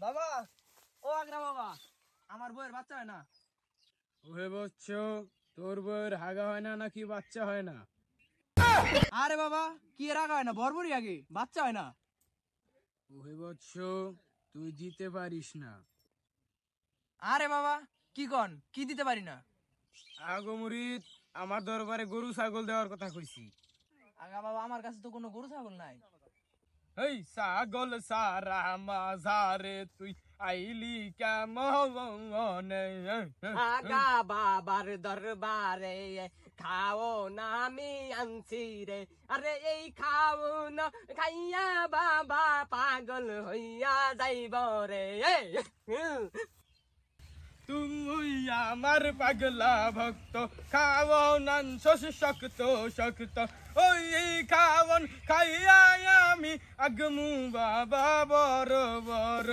বাবা ও আগরা বাবা আমার বউয়ের বাচ্চা হয় না। ওহে বচ্চ, তোর বউয়ের হাগা হয় না নাকি বাচ্চা হয় না? আরে বাবা কি এর আগা হয় না, বরবরই আগে বাচ্চা হয় না। ওহে বচ্চ, তুই দিতে পারিস না। আরে বাবা কি কন, কি দিতে পারি না? আগো মুরিদ, আমার দরবারে গরু ছাগল দেওয়ার কথা কইছি। আগা বাবা আমার কাছে তো কোনো গরু ছাগল নাই। এই ছাগল সারা মাঝারে তুই আইলি কেমনে? আগা বাবার দরবারে খাও না আমি আনছি রে, আরে এই খাও না খাইয়া বাবা পাগল হইয়া যাইব রে। তুই আমার পাগলা ভক্ত, খাওয়ান শক্ত শক্ত, ওই খাওয়ান খাইয়া আমি আগমু বাবা বড় বড়।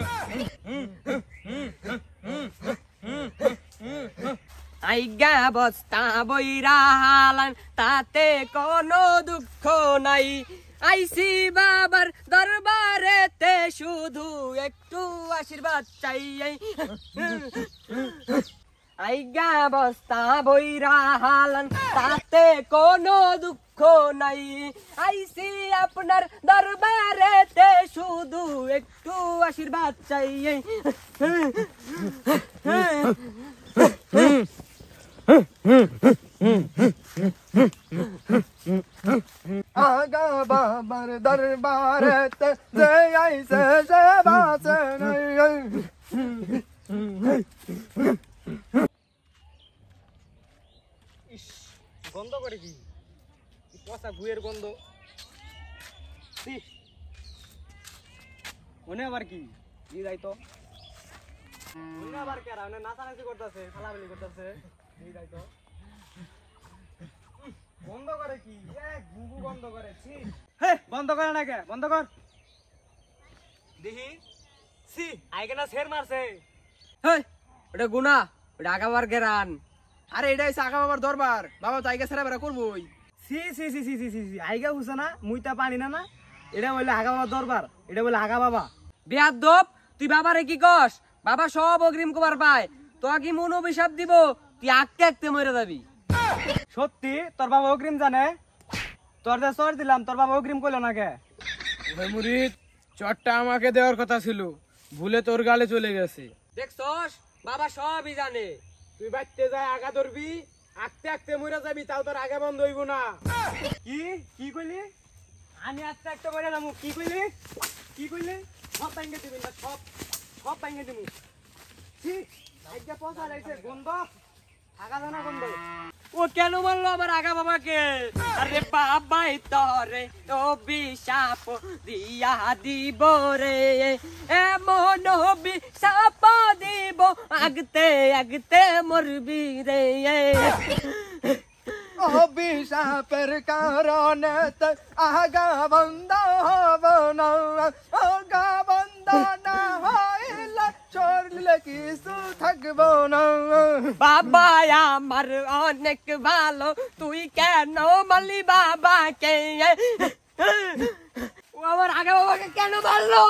আইগা বস্তা বইরা হালান তাতে কোনো দুঃখ নাই, আইসি বাবার দরবারেতে শুধু একটু আশীর্বাদ চাই। আইগা বস্তা বইরা হালান তাতে কোনো দুঃখ নাই, আইসি আপনার দরবারেতে শুধু একটু আশীর্বাদ চাই। আগা বাবার দরবারেতে যে আইছে সে বাঁচে নাই। গন্ধ করে কি পচা গুয়ের গন্ধ। মনে আবার কি যাই তো আবার কেরা নাচানাচি করতেছে, খেলাবেলি করতেছে। বন্ধ করে কি গুগু বন্ধ করে? বন্ধ করে না কে? বন্ধ কর দেখি। সি আইগেনা শের মারছে। ওটা গুনা, ওটা আগাবার গেরান। আরে এটা হইছে আগা বাবার দরবার, বাবা তো আইগা ছেড়া বেড়া করবোই। সি সি সি সি সি সি সি আইগা হুসা না, মুইতা পানি না না। এটা বলে আগা বাবার দরবার, এটা বলে আগা বাবা। বেয়াদব, তুই বাবারে কি কস? বাবা সব অগ্রিম কবার পায়, তো কি মন অভিশাপ দিব, তুই আঁকতে আঁকতে মরে যাবি। সত্যি তোর বাবা অগ্রিম জানে? তোর যে চর দিলাম, তোর বাবা অগ্রিম কইলো না কে? মুরিদ, চরটা আমাকে দেওয়ার কথা ছিল, ভুলে তোর গালে চলে গেছে। দেখছস, বাবা সবই জানে। তুই বাইতে যায় আগা ধরবি, আঁকতে আঁকতে মরে যাবি, তাও তোর আগা বন্ধ হইব না। কি কি কইলি? আমি আঁকতে আঁকতে মরে যাবো? কি কইলি? কি কইলি? সব ভাঙ্গে দিবি না, সব সব ভাঙ্গে দিবি। ঠিক আইগা পচা লাইছে, গন্ধ আগা জানা গন্ধ। ও কেন মারলো আমার আগা বাবাকে? আরে বাবাই তরে অভিশাপ দিয়া দিব রে, এমন অভিশাপ দিব আগতে আগতে মরবি রে। অভিশাপের কারণে আগা বন্ধ হব না, আগা বন্ধ না হইলে চললে কিছু থাকবো না। বাবা আমার অনেক ভালো, তুই কেন মারলি বাবাকে? ও আমার আগা বাবাকে কেন মারলো?